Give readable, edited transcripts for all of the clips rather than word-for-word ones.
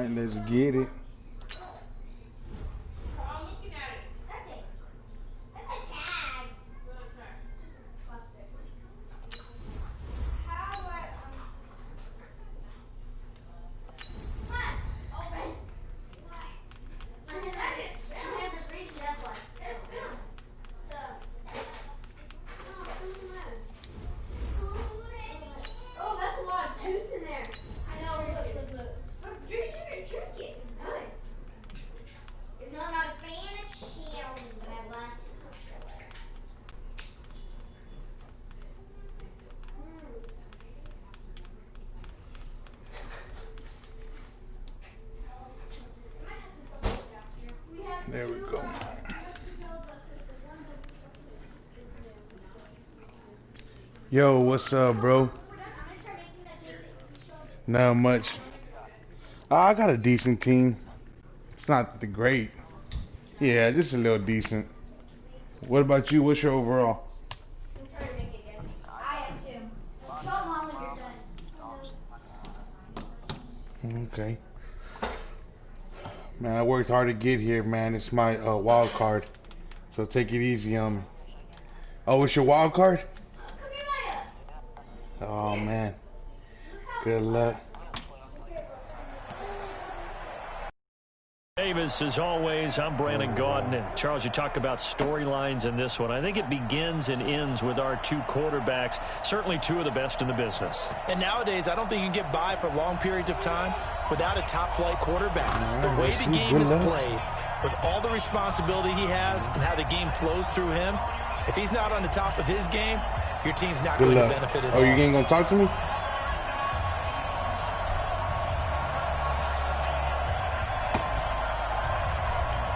right, let's get it. There we go. Yo, what's up, bro? Not much. I got a decent team. It's not the great. Yeah, just a little decent. What about you? What's your overall? Okay. Man, I worked hard to get here, man. It's my wild card. So take it easy on me. Oh, it's your wild card? Oh, man. Good luck. Davis, as always, I'm Brandon Gaudin. And Charles, you talk about storylines in this one. I think it begins and ends with our two quarterbacks, certainly two of the best in the business. And nowadays, I don't think you can get by for long periods of time without a top-flight quarterback. Right, the way the game is played, with all the responsibility he has and how the game flows through him, if he's not on the top of his game, your team's not going to benefit at all. Oh, you ain't going to talk to me?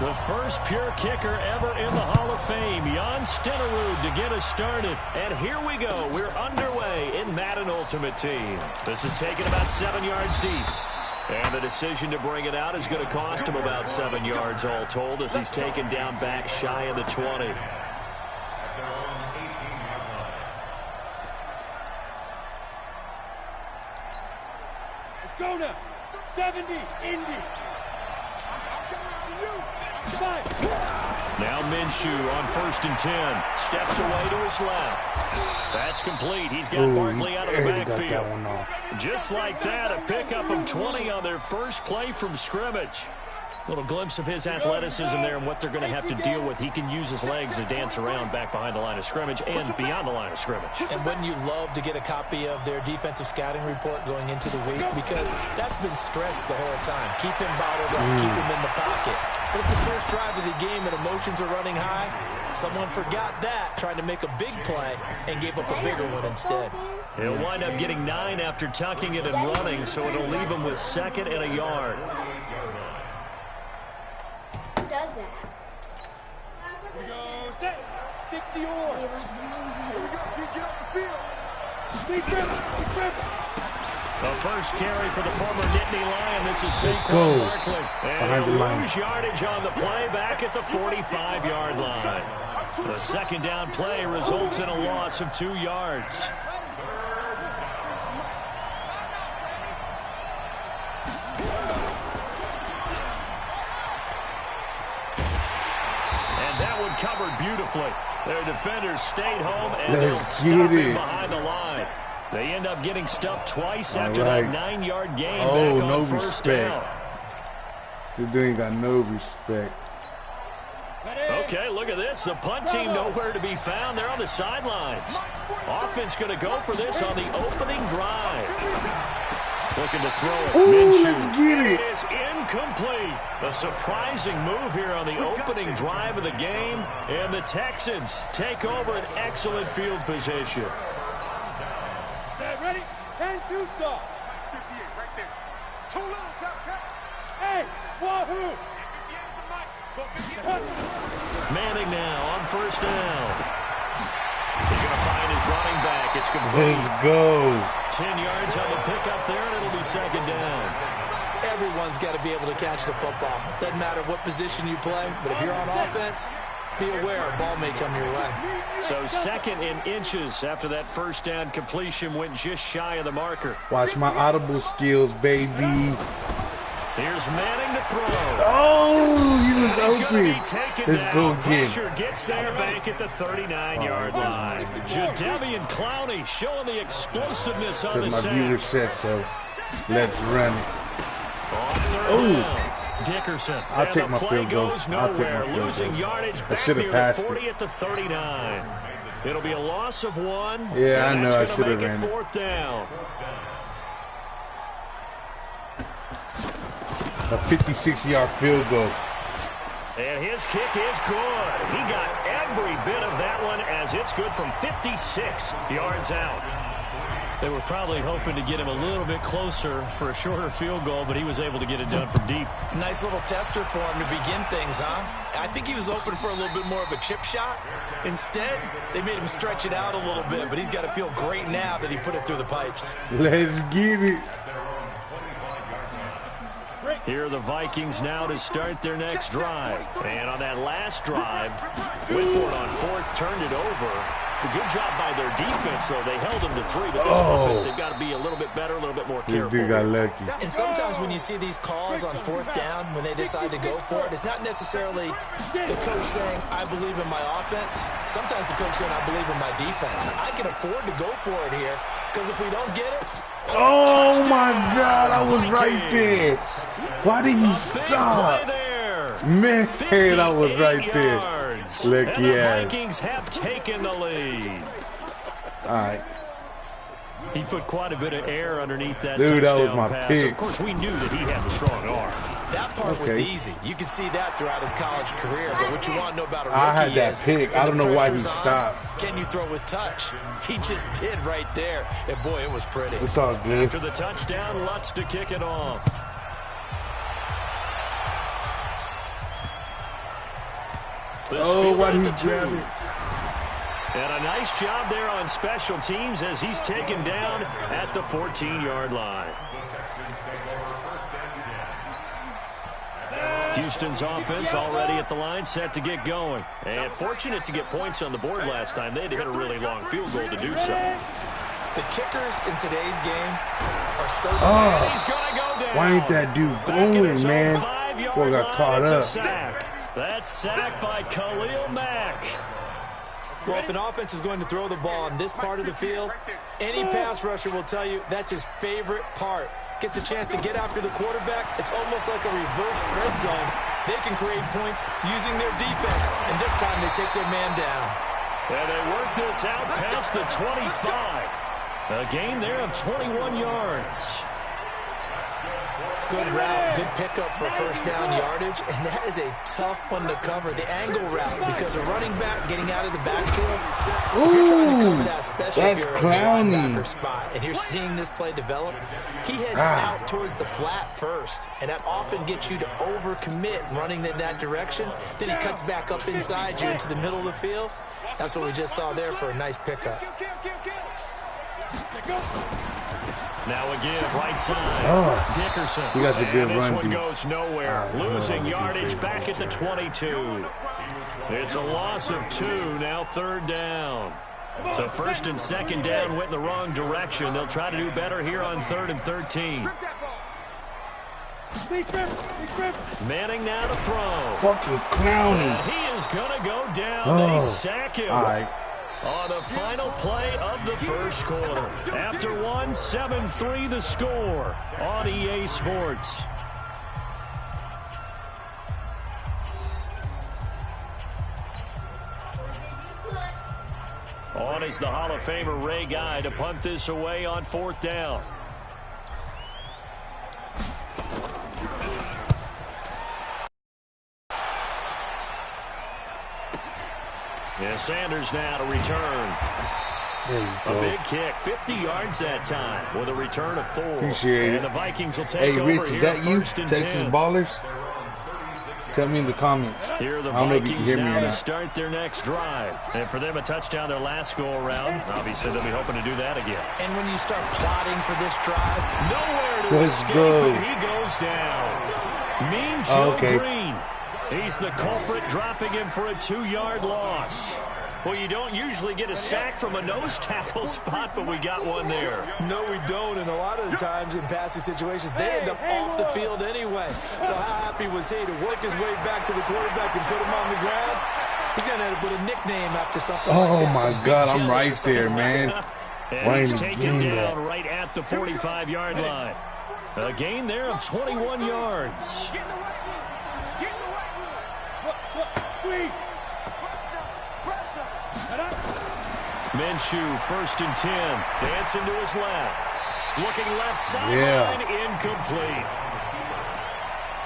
The first pure kicker ever in the Hall of Fame, Jan Stenerud, to get us started. And here we go. We're underway in Madden Ultimate Team. This is taken about 7 yards deep. And the decision to bring it out is going to cost him about 7 yards all told as he's taken down back shy of the 20. Let's go now. 70, Indy. Now Minshew on 1st and 10. Steps away to his left. That's complete. He's got Barkley out of the backfield. Just like that, a pickup of 20 on their first play from scrimmage. Little glimpse of his athleticism there and what they're going to have to deal with. He can use his legs to dance around back behind the line of scrimmage and beyond the line of scrimmage. And wouldn't you love to get a copy of their defensive scouting report going into the week? Because that's been stressed the whole time. Keep him bottled up, keep him in the pocket. But it's the first drive of the game and emotions are running high. Someone forgot that, trying to make a big play and gave up a bigger one instead. He'll wind up getting 9 after tucking it and running, so it'll leave him with 2nd and a yard. Does that? Here we go. Set. 60 or. Here we go. Get off the field. Big rip. The first carry for the former Nittany Lion. This is Saquon Barkley. And he'll lose yardage on the play back at the 45-yard line. The second down play results in a loss of 2 yards. Covered beautifully. Their defenders stayed home, and they'll stop him behind the line. They end up getting stuffed twice after that 9-yard gain back on first down. This dude got no respect. Okay, look at this. The punt team nowhere to be found. They're on the sidelines. Offense going to go for this on the opening drive. Looking to throw it. Ooh, let's get it. It is incomplete. A surprising move here on the opening drive of the game. And the Texans take over an excellent field position. Ready? 10-2 saw. 58 right there. Too little, Hey, wahoo. Manning now on first down. He's going to find his running back. It's complete. Let's go. 10 yards on the pickup there, and it'll be 2nd down. Everyone's got to be able to catch the football. Doesn't matter what position you play, but if you're on offense, be aware a ball may come your way. So 2nd and inches after that first down completion went just shy of the marker. Watch my audible skills, baby. Here's Manning to throw. Oh, he was open. Let's go again. Pressure gets there back at the 39-yard line. Jadeveon Clowney showing the explosiveness on the my sack. viewer said so. Let's run it. Oh, Dickerson. I'll take my field goal. I'll take my field Losing goal. yardage I back should have near the passed 40 it. at the 39. It'll be a loss of 1. Yeah, I know. I That's should going have to make it ran it. 4th down. A 56-yard field goal. And his kick is good. He got every bit of that one as it's good from 56 yards out. They were probably hoping to get him a little bit closer for a shorter field goal, but he was able to get it done from deep. Nice little tester for him to begin things, huh? I think he was open for a little bit more of a chip shot. Instead, they made him stretch it out a little bit, but he's got to feel great now that he put it through the pipes. Let's get it. Here are the Vikings now to start their next drive. And on that last drive, Whitford on 4th turned it over. A good job by their defense, though. They held them to 3, but this offense, they've got to be a little bit better, a little bit more careful. This dude got lucky. And sometimes when you see these calls on 4th down, when they decide to go for it, it's not necessarily the coach saying, I believe in my offense. Sometimes the coach saying, I believe in my defense. I can afford to go for it here, because if we don't get it, oh my God, I was right there. Why did he stop? Man, I was right there. Look, and the Vikings have taken the lead. All right. He put quite a bit of air underneath that Dude, that was touchdown my pass. pick. Of course, we knew that he had the strong arm. that part was easy. You could see that throughout his college career. But what you want to know about a rookie I had that is, pick. I don't know why he stopped. Can you throw with touch? He just did right there. And, boy, it was pretty. It's all good. After the touchdown, Lutz to kick it off. Oh, why did he grab it? And a nice job there on special teams as he's taken down at the 14-yard line. Houston's offense already at the line, set to get going. And fortunate to get points on the board last time. They had to hit a really long field goal to do so. The kickers in today's game are so He's gonna go down. Why ain't that dude going, man? Boy got caught up. That's sacked by Khalil Mack. Well, if an offense is going to throw the ball on this part of the field, any pass rusher will tell you that's his favorite part. Gets a chance to get after the quarterback. It's almost like a reverse red zone. They can create points using their defense, and this time they take their man down. And they work this out past the 25. A gain there of 21 yards. Good route, good pickup for first down yardage, and that is a tough one to cover. The angle route, because a running back getting out of the backfield, if you're trying to cover that, especially if you're in a linebacker spot, and you're seeing this play develop, he heads out towards the flat first, and that often gets you to overcommit running in that direction. Then he cuts back up inside you into the middle of the field. That's what we just saw there for a nice pickup. Now again, right side. Dickerson. He got a good and this run. one goes nowhere. Losing yardage back at the 22. It's a loss of 2, now 3rd down. So 1st and 2nd down went in the wrong direction. They'll try to do better here on 3rd and 13. Manning now to throw. Fucking Clowney. He is going to go down. They sack him. All right. On the final play of the first quarter. After 1, 7-3 the score on EA Sports. On is the Hall of Famer Ray Guy to punt this away on 4th down. And Sanders now to return. A big kick, 50 yards that time with a return of 4. Appreciate it. And the Vikings will take over. Hey, Rich, is that you? 1st and Texas 10. Ballers? Tell me in the comments. Here are the I don't know if you can Vikings hear me now or to not. start their next drive. And for them, a touchdown their last go-around. Obviously, they'll be hoping to do that again. And when you start plotting for this drive, nowhere to Let's escape, go. and he goes down. Mean Joe Green. He's the culprit, dropping him for a 2-yard loss. Well, you don't usually get a sack from a nose tackle spot, but we got one there. No, we don't, and a lot of the times in passing situations, they end up off the field anyway. So how happy was he to work his way back to the quarterback and put him on the ground? He's going to end up with a nickname after something like that. Oh, my God, I'm right there, man. And he's taken down right at the 45-yard line. A gain there of 21 yards. Minshew, 1st and 10. Dancing to his left. Looking left sideline, incomplete.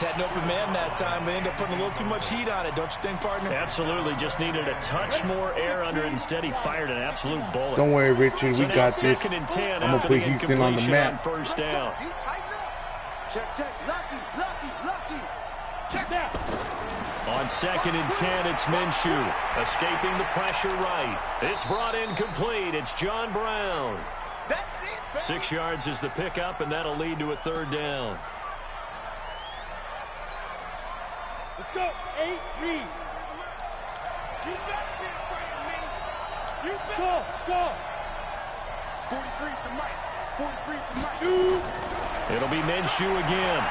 Had an open man that time, but ended up putting a little too much heat on it, don't you think, partner? Absolutely. Just needed a touch more air under it. Instead, he fired an absolute bullet. Don't worry, Richie. We got this. I'm going to put Houston on the map. On 1st down. Check. Lucky. Check down. On 2nd and 10, it's Minshew. Escaping the pressure right. It's brought in complete. It's John Brown. That's it. 6 yards is the pickup, and that'll lead to a 3rd down. Let's go. 8 read. You better be afraid of me. You better. Go. 43's the mic. 43's the mic. It'll be Minshew again.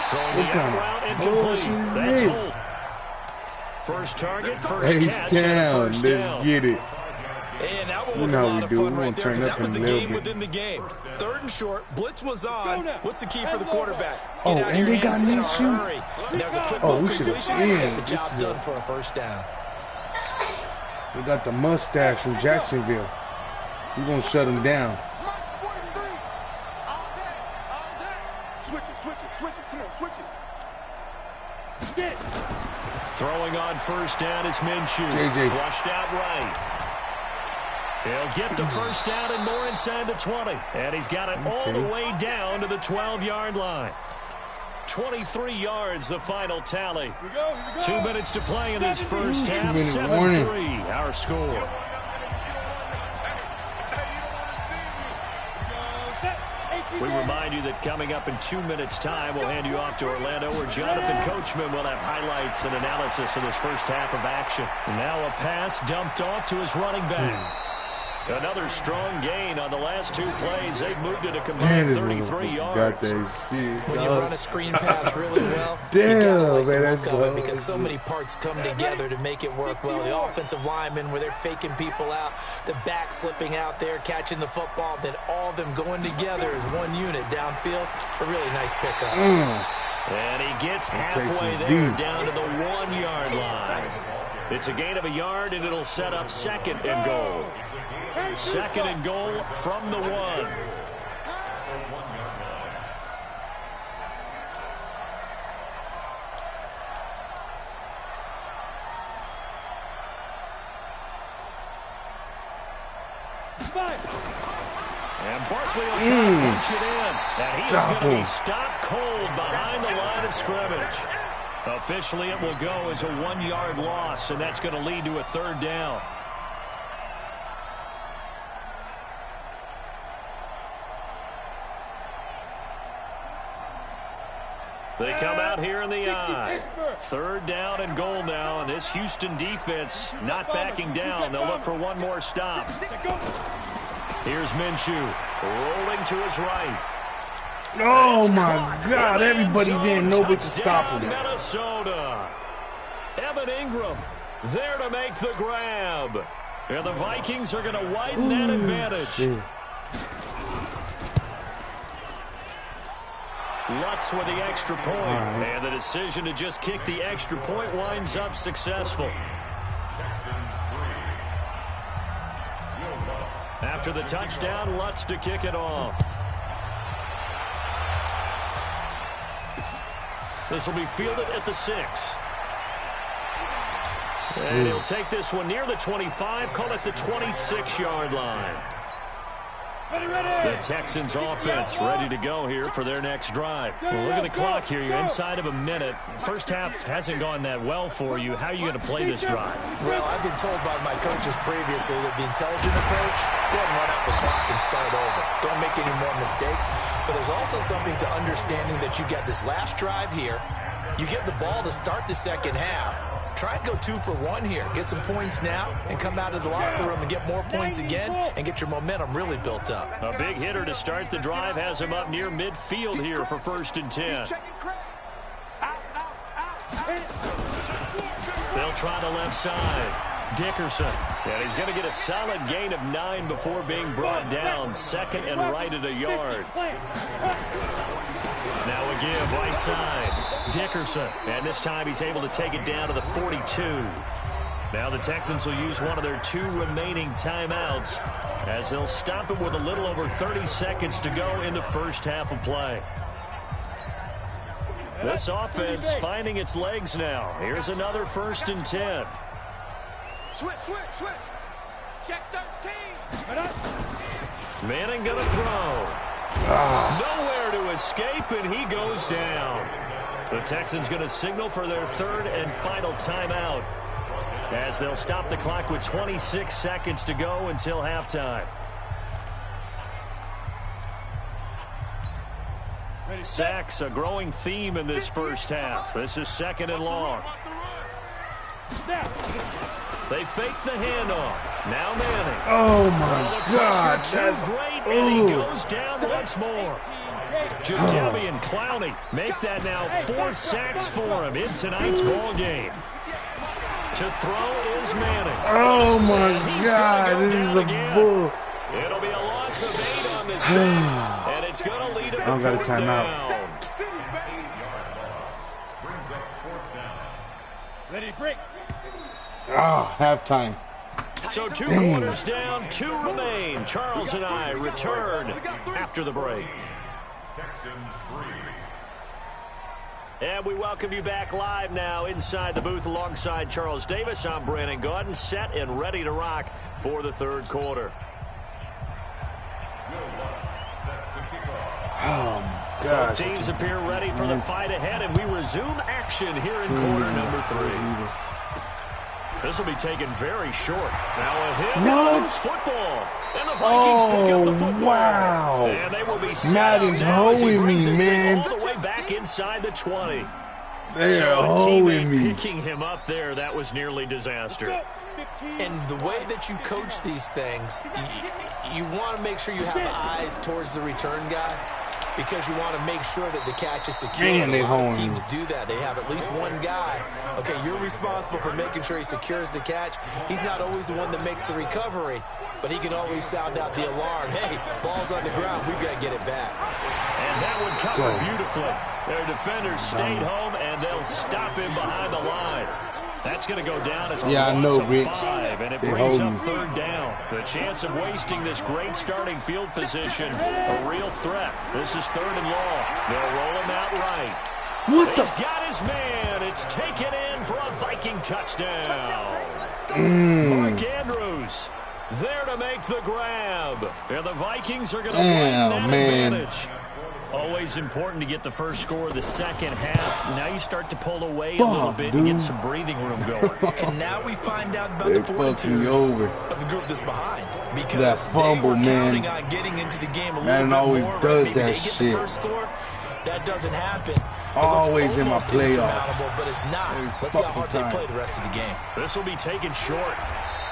Throwing the out route incomplete. That's Holt. First target, first catch, and first down. Let's get it. And that one was a lot of fun right there because that was the game within the game. 3rd and short, blitz was on. What's the key for the quarterback? Oh, and they got Minshew. And there's a quick completion to get the job done for a 1st down. They got the mustache from Jacksonville. We're going to shut him down. Switch it. Come on, switch it. Get. Throwing on 1st down is Minshew. JJ. Flushed out right. He'll get the 1st down and more inside the 20. And he's got it all the way down to the 12-yard line. 23 yards, the final tally. Here we go. 2 minutes to play in this first half. 7-3, our score. We remind you that coming up in 2 minutes' time, we'll hand you off to Orlando, where Jonathan Coachman will have highlights and analysis of this first half of action. And now a pass dumped off to his running back. Another strong gain on the last 2 plays. They've moved it a combined 33 yards. When you run a screen pass really well, damn, man, that's so because so many parts come together to make it work well. The offensive linemen, where they're faking people out, the back slipping out there, catching the football, then all of them going together as one unit downfield. A really nice pickup. And he gets halfway there, down to the 1-yard line. It's a gain of a yard, and it'll set up 2nd and goal. 2nd and goal from the 1. And Barkley will try to punch it in. And he is going to be stopped cold behind the line of scrimmage. Officially, it will go as a 1-yard loss, and that's going to lead to a 3rd down. They come out here in the eye. 3rd down and goal now, and this Houston defense not backing down. They'll look for one more stop. Here's Minshew rolling to his right. Oh, my God. Everybody there, nobody to stop him. Minnesota. Evan Ingram there to make the grab. And the Vikings are going to widen that advantage. Lutz with the extra point. And the decision to just kick the extra point winds up successful. After the touchdown, Lutz to kick it off. This will be fielded at the 6. And he'll take this one near the 25, call it the 26-yard line. The Texans offense ready to go here for their next drive. Well, look at the clock here. You're inside of a minute. First half hasn't gone that well for you. How are you going to play this drive? Well, I've been told by my coaches previously that the intelligent approach, go ahead and run out the clock and start over. Don't make any more mistakes. But there's also something to understanding that you got this last drive here. You get the ball to start the second half. Try and go 2 for 1 here. Get some points now and come out of the locker room and get more points again and get your momentum really built up. A big hitter to start the drive has him up near midfield here for 1st and 10. They'll try the left side. Dickerson. And he's going to get a solid gain of 9 before being brought down. 2nd and right at a yard. Now a give right side. Dickerson. And this time he's able to take it down to the 42. Now the Texans will use one of their 2 remaining timeouts as they'll stop it with a little over 30 seconds to go in the first half of play. This offense finding its legs now. Here's another 1st and 10. Switch. Check 13. Manning gonna throw. Nowhere to escape, and he goes down. The Texans gonna signal for their 3rd and final timeout as they'll stop the clock with 26 seconds to go until halftime. Sacks, a growing theme in this first half. This is 2nd and long. They fake the handoff. Now Manning. Oh, my God. That's great, and he goes down once more. Jadeveon Clowney make that now 4 sacks for him in tonight's ball game. To throw is Manning. Oh, my God. This is a bull. It'll be a loss of 8 on this set, and it's going to lead him to 4th down. Ready, break. Halftime. So 2 quarters down, 2 remain. Charles and I return after the break. And we welcome you back live now inside the booth alongside Charles Davis. I'm Brandon Gaudin, set and ready to rock for the 3rd quarter. Oh, my God. Both teams appear ready for the fight ahead, and we resume action here in quarter number 3. This will be taken very short. Now a hit. What? Football. And the Vikings pick up the football. Wow. And they will be Madden's holding me, man. All the way back inside the 20. They're so holding me. Picking him up there, that was nearly disaster. And the way that you coach these things, you want to make sure you have eyes towards the return guy, because you want to make sure that the catch is secure. Man, a lot of teams do that. They have at least one guy. Okay, you're responsible for making sure he secures the catch. He's not always the one that makes the recovery, but he can always sound out the alarm. Hey, ball's on the ground. We've got to get it back. And that one covered beautifully. Their defenders stayed home, and they'll stop him behind the line. That's going to go down as a loss of 5, and it brings up 3rd down. The chance of wasting this great starting field position, a real threat. This is 3rd and long. They'll roll him out right. He's got his man. It's taken in for a Viking touchdown. Mark Andrews there to make the grab. And the Vikings are going to win that advantage. Always important to get the first score of the second half. Now you start to pull away a little bit and get some breathing room going. And now we find out about the fortitude of the group that's behind. Because that fumble, they were counting man. on getting into the game a little Madden bit always more. does Maybe that they get shit. The first score. That doesn't happen. Always in my playoffs. But it's not. Let's see how hard they play the rest of the game. This will be taken short.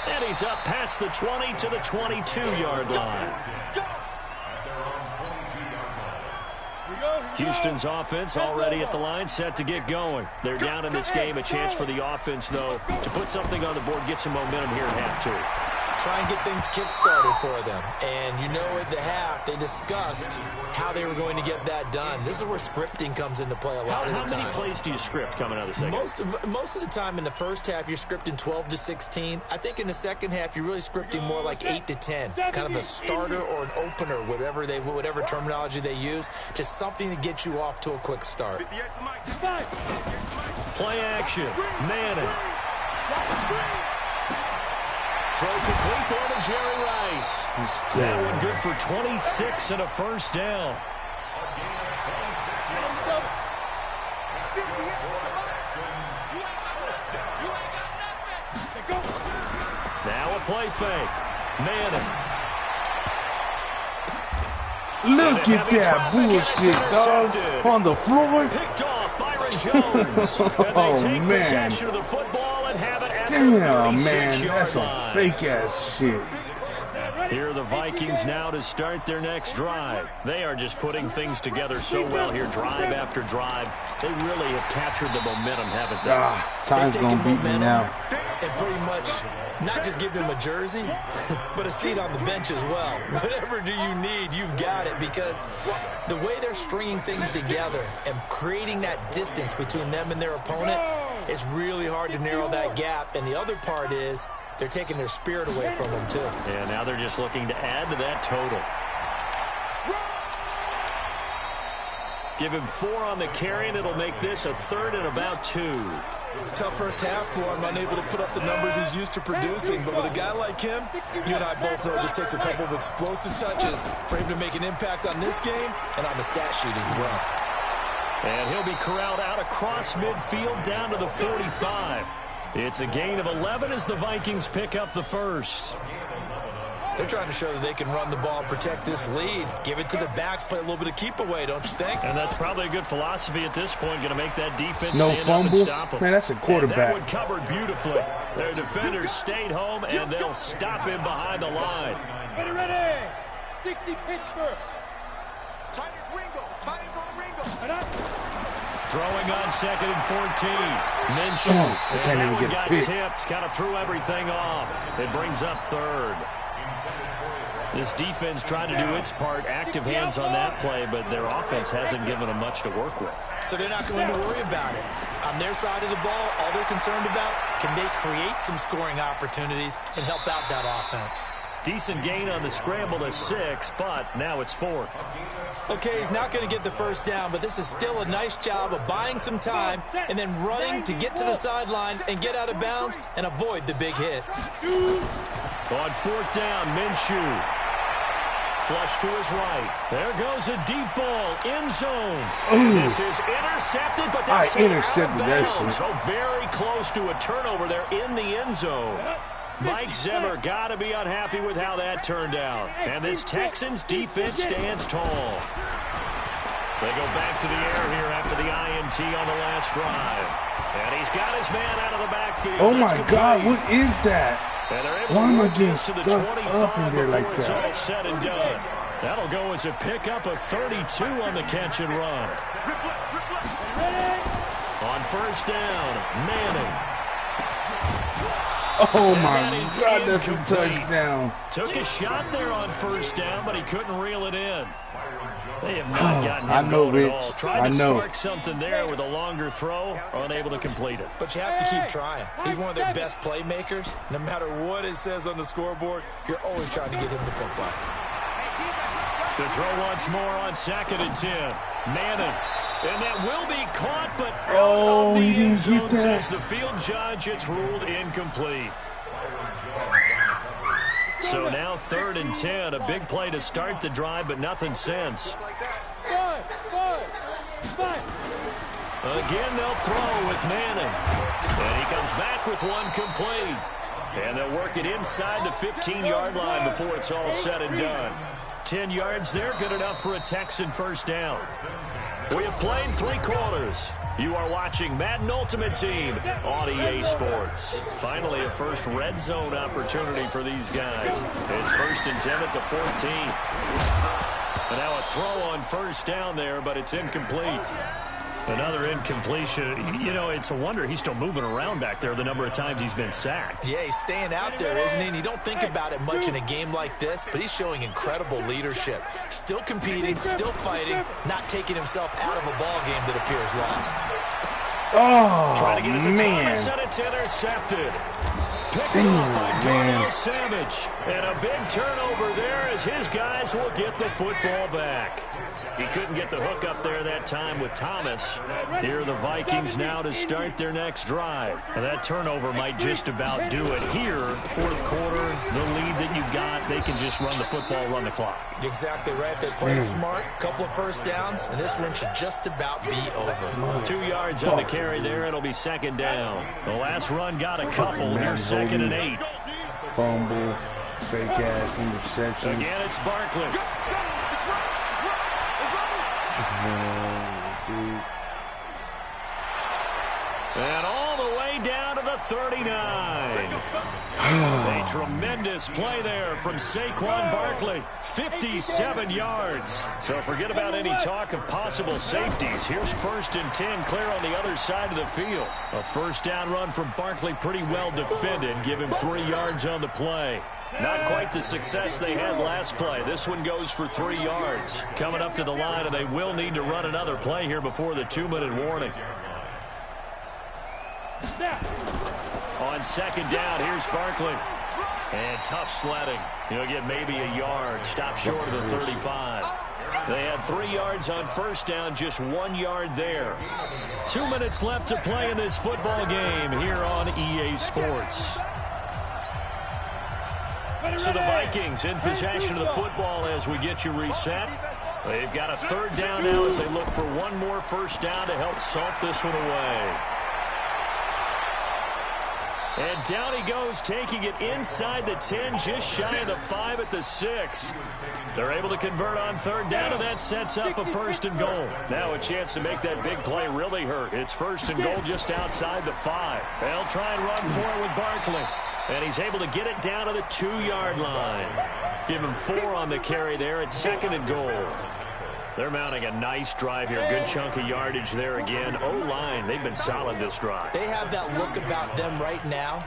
And he's up past the 20 to the 22-yard line. Houston's offense already at the line, set to get going. They're down in this game. A chance for the offense, though, to put something on the board, get some momentum here at half 2. Try and get things kick-started for them. And you know at the half, they discussed how they were going to get that done. This is where scripting comes into play a lot of the time. How many plays do you script coming out of the second? Most of the time in the first half, you're scripting 12 to 16. I think in the second half, you're really scripting more like 8 to 10. Kind of a starter or an opener, whatever terminology they use. Just something to get you off to a quick start. Play action. Manning. Throw complete there to Jerry Rice. That one good for 26 and a first down. Now a play fake. Manning. Look at that bullshit, dog. On the floor. Picked off Byron Jones. And they take possession of the football Damn, man, that's some fake ass shit. Here are the Vikings now to start their next drive. They are just putting things together so well here, drive after drive. They really have captured the momentum, haven't they? Time's gonna beat me now. And pretty much not just give him a jersey, but a seat on the bench as well. Whatever do you need, you've got it, because the way they're stringing things together and creating that distance between them and their opponent, it's really hard to narrow that gap. And the other part is they're taking their spirit away from them, too. Yeah, now they're just looking to add to that total. Give him 4 on the carry, and it'll make this a 3rd and about 2. Tough first half for him, unable to put up the numbers he's used to producing. But with a guy like him, you and I both know it just takes a couple of explosive touches for him to make an impact on this game and on the stat sheet as well. And he'll be corralled out across midfield down to the 45. It's a gain of 11 as the Vikings pick up the first. They're trying to show that they can run the ball, protect this lead, give it to the backs, play a little bit of keep away, don't you think? And that's probably a good philosophy at this point, going to make that defense no stand fumble. up and stop them. Man, that's a quarterback. And that one covered beautifully. Their defenders stayed home, and they'll stop him behind the line. Ready. 60 Pittsburgh. Throwing on 2nd and 14. Minshew. I can't even get got picked. tipped. Kind of threw everything off. It brings up 3rd. This defense trying to do its part. Active hands on that play, but their offense hasn't given them much to work with. So they're not going to worry about it. On their side of the ball, all they're concerned about, can they create some scoring opportunities and help out that offense? Decent gain on the scramble to 6, but now it's 4th. Okay, he's not going to get the first down, but this is still a nice job of buying some time and then running to get to the sideline and get out of bounds and avoid the big hit. On 4th down, Minshew. Flush to his right. There goes a deep ball, end zone. This is intercepted, but that's intercepted that shit. So very close to a turnover there in the end zone. Mike Zimmer got to be unhappy with how that turned out. And this Texans defense stands tall. They go back to the air here after the INT on the last drive. And he's got his man out of the backfield. Oh my God, what is that? Why am I getting to the stuck 25 up in there like before it's all that? said and done. That'll go as a pickup of 32 on the catch and run. On 1st down, Manning. Oh my God, that's a touchdown. Took a shot there on 1st down, but he couldn't reel it in. They have not gotten him going at all. Tried to spark something there with a longer throw, unable to complete it. But you have to keep trying. He's one of their best playmakers. No matter what it says on the scoreboard, you're always trying to get him the football. To throw once more on 2nd and 10. Manning. And that will be caught, but out of the end zone, says the field judge. It's ruled incomplete. So now 3rd and 10, a big play to start the drive, but nothing since. Again, they'll throw with Manning. And he comes back with one complete. And they'll work it inside the 15-yard line before it's all said and done. 10 yards there, good enough for a Texan first down. We have played 3 quarters. You are watching Madden Ultimate Team on EA Sports. Finally, a first red zone opportunity for these guys. It's 1st and 10 at the 14. And now a throw on 1st down there, but it's incomplete. Another incompletion. You know, it's a wonder he's still moving around back there the number of times he's been sacked. Yeah, he's staying out there, isn't he? And you don't think about it much in a game like this, but he's showing incredible leadership. Still competing, still fighting, not taking himself out of a ball game that appears lost. Oh, Trying to get it to man. Thomas, and it's intercepted. Picked up by Darnell Savage. And a big turnover there as his guys will get the football back. He couldn't get the hook up there that time with Thomas. Here are the Vikings now to start their next drive. And that turnover might just about do it. Here, 4th quarter, the lead that you've got, they can just run the football, run the clock. Exactly right. They played smart, couple of first downs, and this one should just about be over. 2 yards on the carry there. It'll be 2nd down. The last run got a couple. Here's 2nd and 8. Fumble, fake-ass interception. Again, it's Barkley. And all the way down to the the 39. A tremendous play there from Saquon Barkley. 57 yards. So forget about any talk of possible safeties. Here's 1st and 10, clear on the other side of the field. A first down run from Barkley, pretty well defended. Give him 3 yards on the play. Not quite the success they had last play. This one goes for 3 yards. Coming up to the line, and they will need to run another play here before the 2-minute warning. On 2nd down, here's Barkley. And tough sledding. He'll get maybe a yard. Stop short of the 35. They had 3 yards on 1st down, just 1 yard there. 2 minutes left to play in this football game here on EA Sports. So the Vikings in possession of the football as we get you reset. They've got a 3rd down now as they look for one more 1st down to help salt this one away. And down he goes, taking it inside the 10, just shy of the 5 at the 6. They're able to convert on 3rd down, and that sets up a 1st and goal. Now a chance to make that big play really hurt. It's 1st and goal just outside the 5. They'll try and run for it with Barkley. And he's able to get it down to the 2-yard line. Give him 4 on the carry there at 2nd and goal. They're mounting a nice drive here. Good chunk of yardage there again. O-line, they've been solid this drive. They have that look about them right now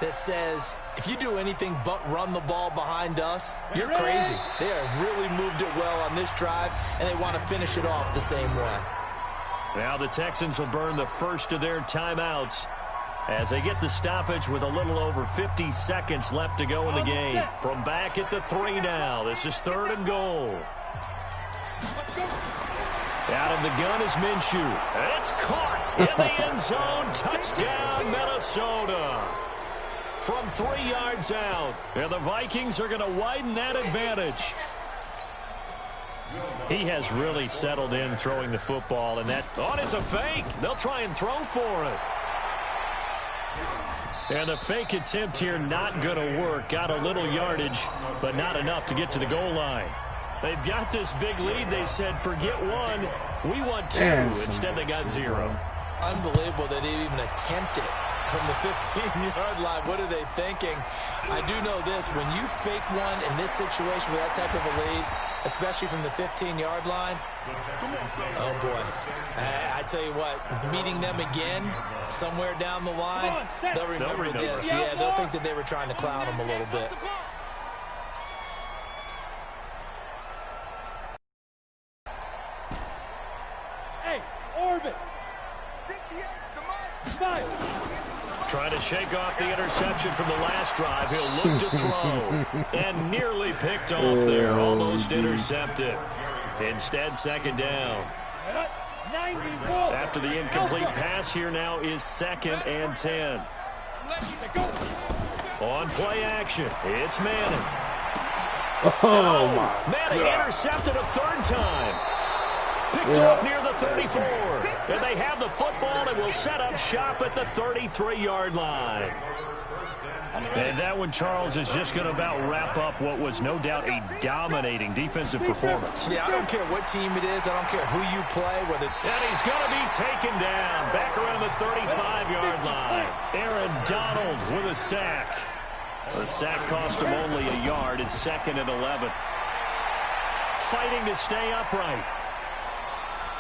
that says, if you do anything but run the ball behind us, you're crazy. They have really moved it well on this drive, and they want to finish it off the same way. Now the Texans will burn the first of their timeouts as they get the stoppage with a little over 50 seconds left to go in the game. From back at the 3 now. This is 3rd and goal. Out of the gun is Minshew. It's caught in the end zone. Touchdown, Minnesota. From 3 yards out. And the Vikings are going to widen that advantage. He has really settled in throwing the football. And that, oh, it's a fake. They'll try and throw for it. And the fake attempt here not going to work. Got a little yardage, but not enough to get to the goal line. They've got this big lead. They said, forget 1. We want 2. Instead, they got 0. Unbelievable that they even attempt it from the 15-yard line. What are they thinking? I do know this. When you fake one in this situation with that type of a lead, especially from the 15-yard line, oh, boy. I tell you what, meeting them again somewhere down the line, they'll remember this. Yeah, they'll think that they were trying to clown them a little bit. Trying to shake off the interception from the last drive. He'll look to throw. And nearly picked off there. Almost intercepted. Instead, 2nd down. After the incomplete pass, here now is 2nd and 10. On play action, it's Manning. Oh, my Manning God. intercepted a 3rd time. Picked off near the 34. And they have the football and will set up shop at the 33-yard line. And that one, Charles, is just going to about wrap up what was no doubt a dominating defensive performance. Yeah, I don't care what team it is. I don't care who you play. And he's going to be taken down back around the 35-yard line. Aaron Donald with a sack. The sack cost him only a yard. It's 2nd and 11. Fighting to stay upright.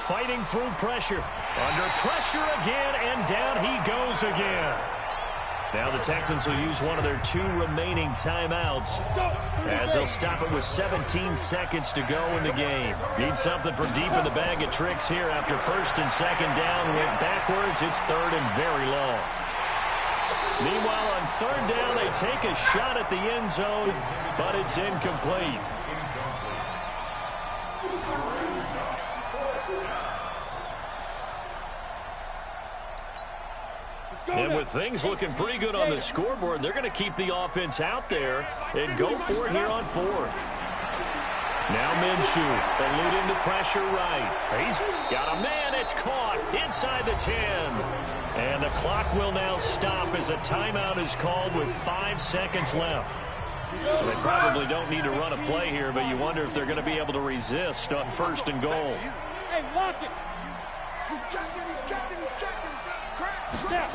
Fighting through pressure. Under pressure again, and down he goes again. Now the Texans will use one of their 2 remaining timeouts as they'll stop it with 17 seconds to go in the game. Need something from deep in the bag of tricks here after 1st and 2nd down. Went backwards. It's 3rd and very long. Meanwhile, on 3rd down, they take a shot at the end zone, but it's incomplete. And with things looking pretty good on the scoreboard, they're going to keep the offense out there and go for it here on 4th. Now Minshew eluding the pressure right. He's got a man. It's caught inside the 10. And the clock will now stop as a timeout is called with 5 seconds left. They probably don't need to run a play here, but you wonder if they're going to be able to resist on 1st and goal. Hey, lock it. He's checking. Crack.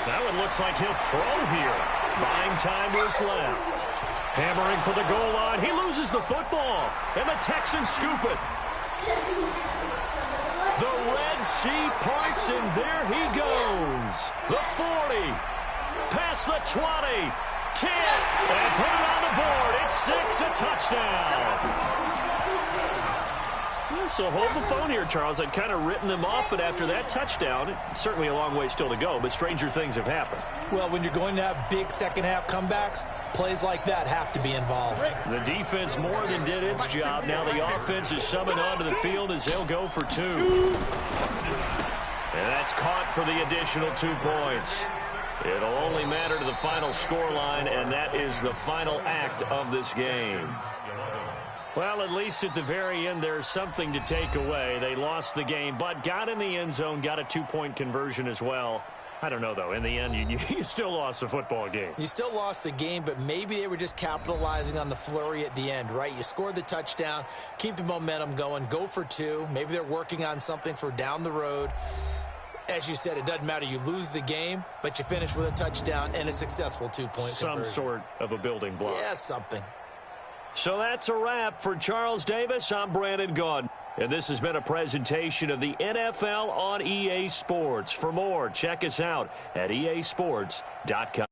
That one looks like he'll throw here. Buying time to his left. Hammering for the goal line. He loses the football. And the Texans scoop it. The Red Sea parts, and there he goes. The 40. Past the 20. 10. And put it on the board. It's 6, a touchdown. So hold the phone here, Charles. I'd kind of written them off, but after that touchdown, it's certainly a long way still to go, but stranger things have happened. Well, when you're going to have big second-half comebacks, plays like that have to be involved. The defense more than did its job. Now the offense is summoned onto the field as they'll go for 2. And that's caught for the additional 2 points. It'll only matter to the final scoreline, and that is the final act of this game. Well, at least at the very end, there's something to take away. They lost the game, but got in the end zone, got a 2-point conversion as well. I don't know, though. In the end, you still lost the football game. You still lost the game, but maybe they were just capitalizing on the flurry at the end, right? You scored the touchdown, keep the momentum going, go for 2. Maybe they're working on something for down the road. As you said, it doesn't matter. You lose the game, but you finish with a touchdown and a successful 2-point conversion. Some sort of a building block. Yeah, something. So that's a wrap for Charles Davis. I'm Brandon Gaudin. And this has been a presentation of the NFL on EA Sports. For more, check us out at easports.com.